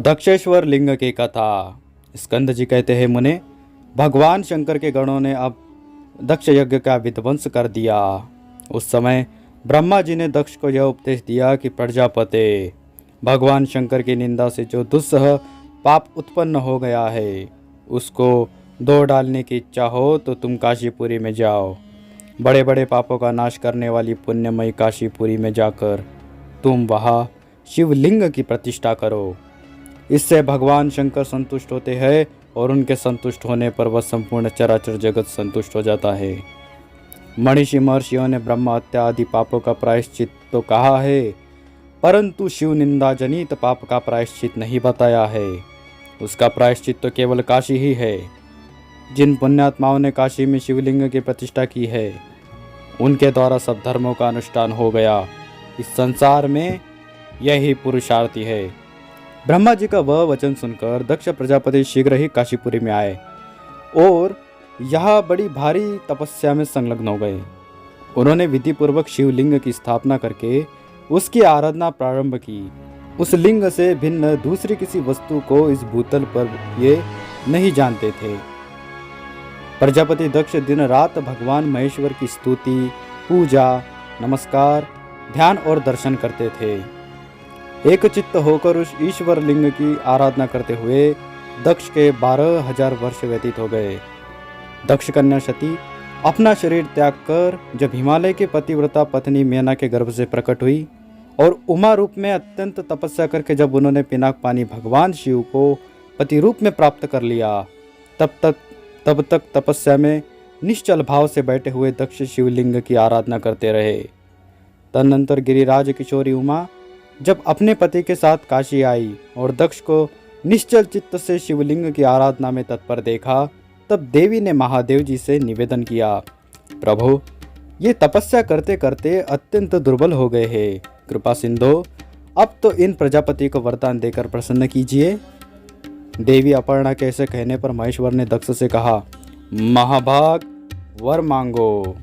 दक्षेश्वर लिंग की कथा। स्कंद जी कहते हैं, मुने, भगवान शंकर के गणों ने अब दक्ष यज्ञ का विध्वंस कर दिया। उस समय ब्रह्मा जी ने दक्ष को यह उपदेश दिया कि प्रजापते, भगवान शंकर की निंदा से जो दुस्सह पाप उत्पन्न हो गया है, उसको धो डालने की इच्छा हो तो तुम काशीपुरी में जाओ। बड़े बड़े पापों का नाश करने वाली पुण्यमयी काशीपुरी में जाकर तुम वहाँ शिवलिंग की प्रतिष्ठा करो। इससे भगवान शंकर संतुष्ट होते हैं और उनके संतुष्ट होने पर वह संपूर्ण चराचर जगत संतुष्ट हो जाता है। मनीषी महर्षियों ने ब्रह्म हत्या आदि पापों का प्रायश्चित तो कहा है, परंतु शिव निंदा जनित पाप का प्रायश्चित नहीं बताया है। उसका प्रायश्चित तो केवल काशी ही है। जिन पुण्यात्माओं ने काशी में शिवलिंग की प्रतिष्ठा की है, उनके द्वारा सब धर्मों का अनुष्ठान हो गया। इस संसार में यही पुरुषार्थी है। ब्रह्मा जी का वह वचन सुनकर दक्ष प्रजापति शीघ्र ही काशीपुरी में आए और यहाँ बड़ी भारी तपस्या में संलग्न हो गए। उन्होंने विधि पूर्वक शिवलिंग की स्थापना करके उसकी आराधना प्रारंभ की। उस लिंग से भिन्न दूसरी किसी वस्तु को इस भूतल पर ये नहीं जानते थे। प्रजापति दक्ष दिन रात भगवान महेश्वर की स्तुति, पूजा, नमस्कार, ध्यान और दर्शन करते थे। एक चित्त होकर उस ईश्वर लिंग की आराधना करते हुए दक्ष के 12,000 वर्ष व्यतीत हो गए। दक्ष कन्या सती अपना शरीर त्याग कर जब हिमालय के पतिव्रता पत्नी मेना के गर्भ से प्रकट हुई और उमा रूप में अत्यंत तपस्या करके जब उन्होंने पिनाक पानी भगवान शिव को पति रूप में प्राप्त कर लिया, तब तक तपस्या में निश्चल भाव से बैठे हुए दक्ष शिवलिंग की आराधना करते रहे। तदनंतर गिरिराज किशोरी उमा जब अपने पति के साथ काशी आई और दक्ष को निश्चल चित्त से शिवलिंग की आराधना में तत्पर देखा, तब देवी ने महादेव जी से निवेदन किया, प्रभु, ये तपस्या करते करते अत्यंत दुर्बल हो गए हैं। कृपा सिंधु, अब तो इन प्रजापति को वरदान देकर प्रसन्न कीजिए। देवी अपर्णा के ऐसे कहने पर महेश्वर ने दक्ष से कहा, महाभाग, वर मांगो।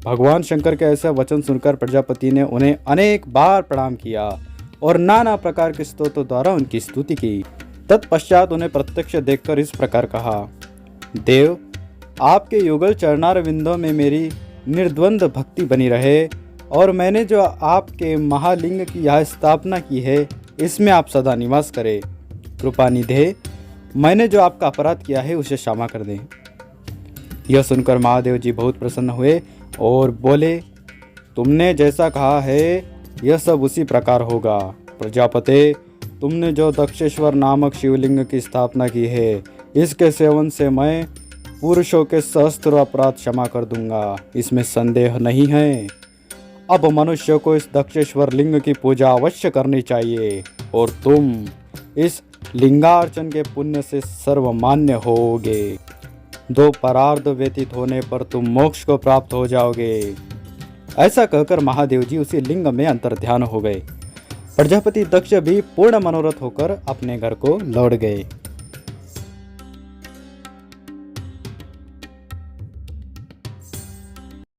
भगवान शंकर के ऐसा वचन सुनकर प्रजापति ने उन्हें अनेक बार प्रणाम किया और नाना प्रकार के स्तोत्रों द्वारा उनकी स्तुति की। तत्पश्चात उन्हें प्रत्यक्ष देखकर इस प्रकार कहा, देव, आपके युगल चरणार विंदों में मेरी निर्द्वंद भक्ति बनी रहे और मैंने जो आपके महालिंग की यह स्थापना की है, इसमें आप सदा निवास करें। कृपा निधे, मैंने जो आपका अपराध किया है उसे क्षमा कर दें। यह सुनकर महादेव जी बहुत प्रसन्न हुए और बोले, तुमने जैसा कहा है यह सब उसी प्रकार होगा। प्रजापते, तुमने जो दक्षेश्वर नामक शिवलिंग की स्थापना की है, इसके सेवन से मैं पुरुषों के सहस्त्र अपराध क्षमा कर दूंगा, इसमें संदेह नहीं है। अब मनुष्य को इस दक्षेश्वर लिंग की पूजा अवश्य करनी चाहिए और तुम इस लिंगार्चन के पुण्य से सर्वमान्य होगे। 2 परार्ध व्यतीत होने पर तुम मोक्ष को प्राप्त हो जाओगे। ऐसा कहकर महादेव जी उसी लिंग में अंतर्ध्यान हो गए। प्रजापति दक्ष भी पूर्ण मनोरथ होकर अपने घर को लौट गए।